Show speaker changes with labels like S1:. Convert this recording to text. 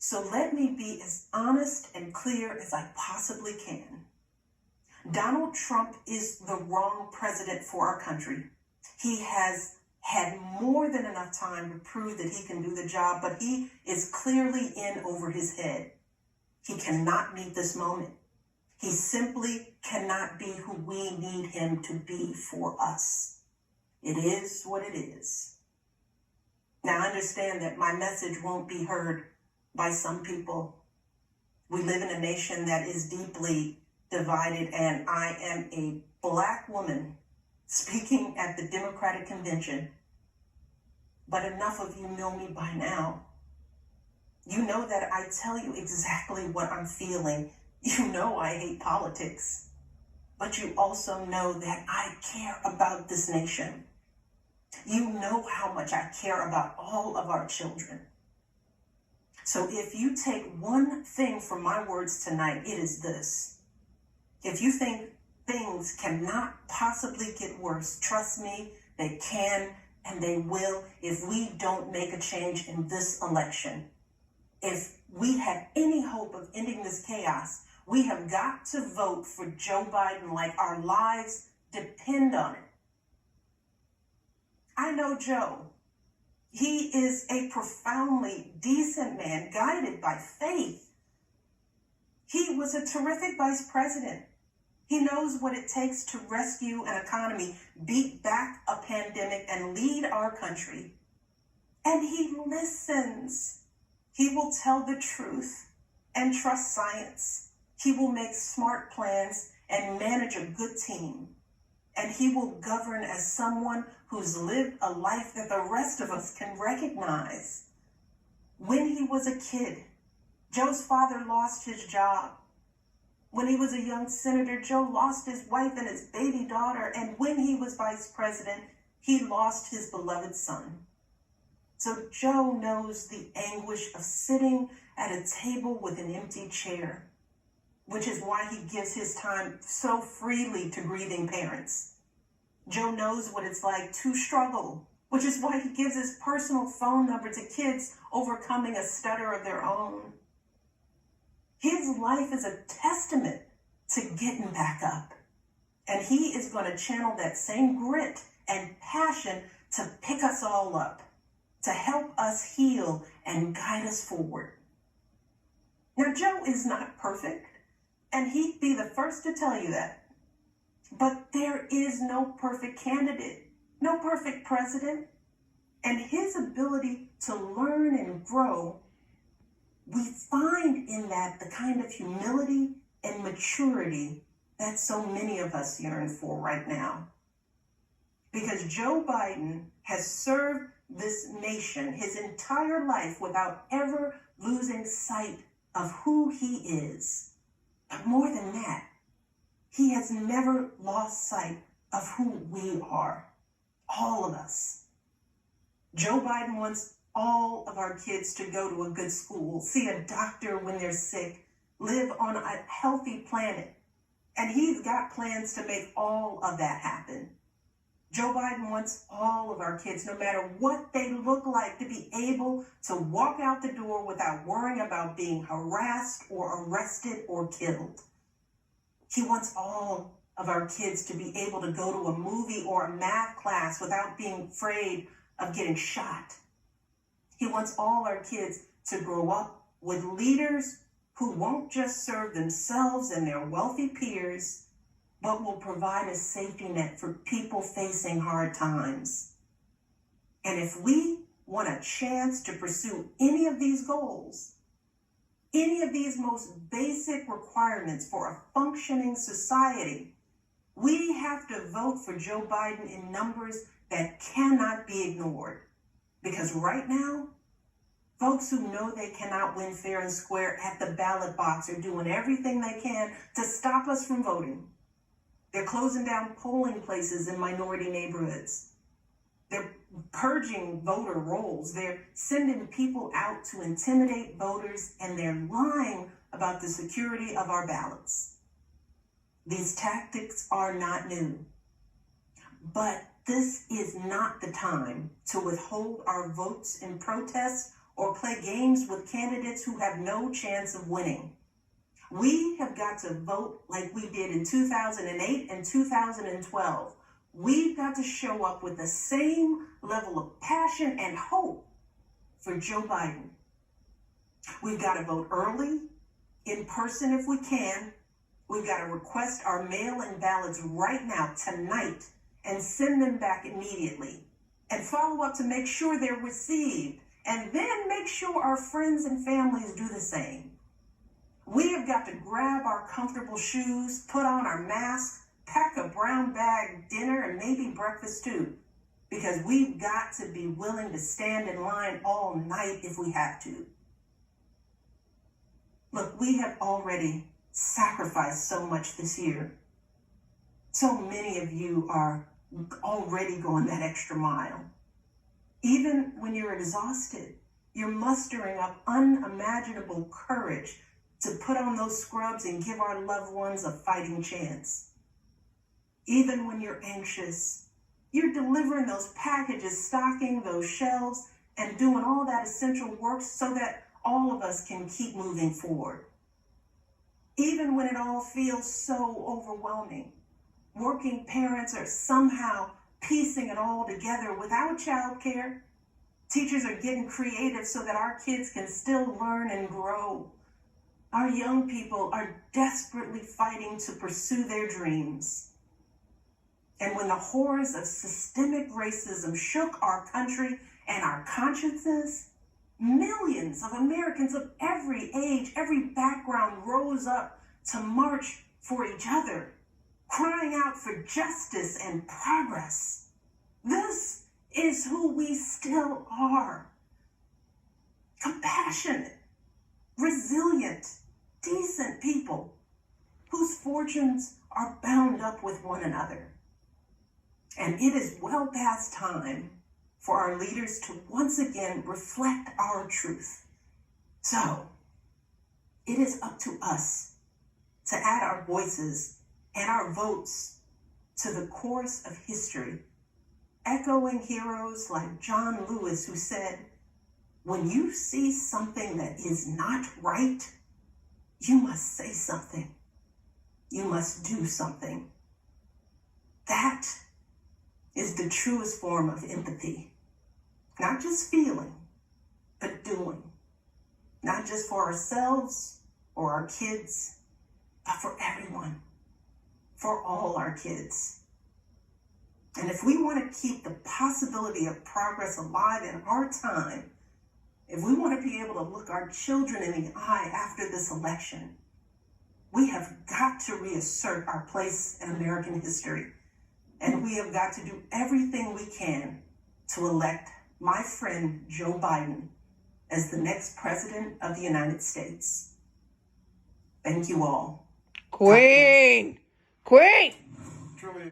S1: So let me be as honest and clear as I possibly can. Donald Trump is the wrong president for our country. He has had more than enough time to prove that he can do the job, but he is clearly in over his head. He cannot meet this moment. He simply cannot be who we need him to be for us. It is what it is. Now, I understand that my message won't be heard by some people. We live in a nation that is deeply divided, and I am a Black woman speaking at the Democratic Convention. But enough of you know me by now. You know that I tell you exactly what I'm feeling. You know I hate politics. But you also know that I care about this nation. You know how much I care about all of our children. So if you take one thing from my words tonight, it is this. If you think things cannot possibly get worse, trust me, they can and they will if we don't make a change in this election. If we have any hope of ending this chaos, we have got to vote for Joe Biden like our lives depend on it. I know Joe. He is a profoundly decent man, guided by faith. He was a terrific vice president. He knows what it takes to rescue an economy, beat back a pandemic, and lead our country. And he listens. He will tell the truth and trust science. He will make smart plans and manage a good team. And he will govern as someone who's lived a life that the rest of us can recognize. When he was a kid, Joe's father lost his job. When he was a young senator, Joe lost his wife and his baby daughter. And when he was vice president, he lost his beloved son. So Joe knows the anguish of sitting at a table with an empty chair, which is why he gives his time so freely to grieving parents. Joe knows what it's like to struggle, which is why he gives his personal phone number to kids overcoming a stutter of their own. His life is a testament to getting back up. And he is going to channel that same grit and passion to pick us all up, to help us heal and guide us forward. Now, Joe is not perfect, and he'd be the first to tell you that. But there is no perfect candidate, no perfect president, and his ability to learn and grow, we find in that the kind of humility and maturity that so many of us yearn for right now. Because Joe Biden has served this nation his entire life without ever losing sight of who he is. But more than that, he has never lost sight of who we are, all of us. Joe Biden wants all of our kids to go to a good school, see a doctor when they're sick, live on a healthy planet. And he's got plans to make all of that happen. Joe Biden wants all of our kids, no matter what they look like, to be able to walk out the door without worrying about being harassed or arrested or killed. He wants all of our kids to be able to go to a movie or a math class without being afraid of getting shot. He wants all our kids to grow up with leaders who won't just serve themselves and their wealthy peers, but will provide a safety net for people facing hard times. And if we want a chance to pursue any of these goals, any of these most basic requirements for a functioning society, we have to vote for Joe Biden in numbers that cannot be ignored. Because right now, folks who know they cannot win fair and square at the ballot box are doing everything they can to stop us from voting. They're closing down polling places in minority neighborhoods. They're purging voter rolls. They're sending people out to intimidate voters, and they're lying about the security of our ballots. These tactics are not new. But this is not the time to withhold our votes in protest or play games with candidates who have no chance of winning. We have got to vote like we did in 2008 and 2012. We've got to show up with the same level of passion and hope for Joe Biden. We've got to vote early, in person if we can. We've got to request our mail-in ballots right now, tonight, and send them back immediately. And follow up to make sure they're received. And then make sure our friends and families do the same. We have got to grab our comfortable shoes, put on our masks, pack a brown bag dinner, and maybe breakfast too. Because we've got to be willing to stand in line all night if we have to. Look, we have already sacrificed so much this year. So many of you are already going that extra mile. Even when you're exhausted, you're mustering up unimaginable courage to put on those scrubs and give our loved ones a fighting chance. Even when you're anxious, you're delivering those packages, stocking those shelves, and doing all that essential work so that all of us can keep moving forward. Even when it all feels so overwhelming, working parents are somehow piecing it all together without childcare. Teachers are getting creative so that our kids can still learn and grow. Our young people are desperately fighting to pursue their dreams. And when the horrors of systemic racism shook our country and our consciences, millions of Americans of every age, every background rose up to march for each other, crying out for justice and progress. This is who we still are. Compassionate, resilient, decent people whose fortunes are bound up with one another. And it is well past time for our leaders to once again reflect our truth. So, it is up to us to add our voices and our votes to the chorus of history, echoing heroes like John Lewis, who said, "When you see something that is not right, you must say something. You must do something." That is the truest form of empathy. Not just feeling, but doing. Not just for ourselves or our kids, but for everyone. For all our kids. And if we want to keep the possibility of progress alive in our time, if we want to be able to look our children in the eye after this election, we have got to reassert our place in American history. And we have got to do everything we can to elect my friend Joe Biden as the next president of the United States. Thank you all.
S2: Queen! Queen!
S3: Truly.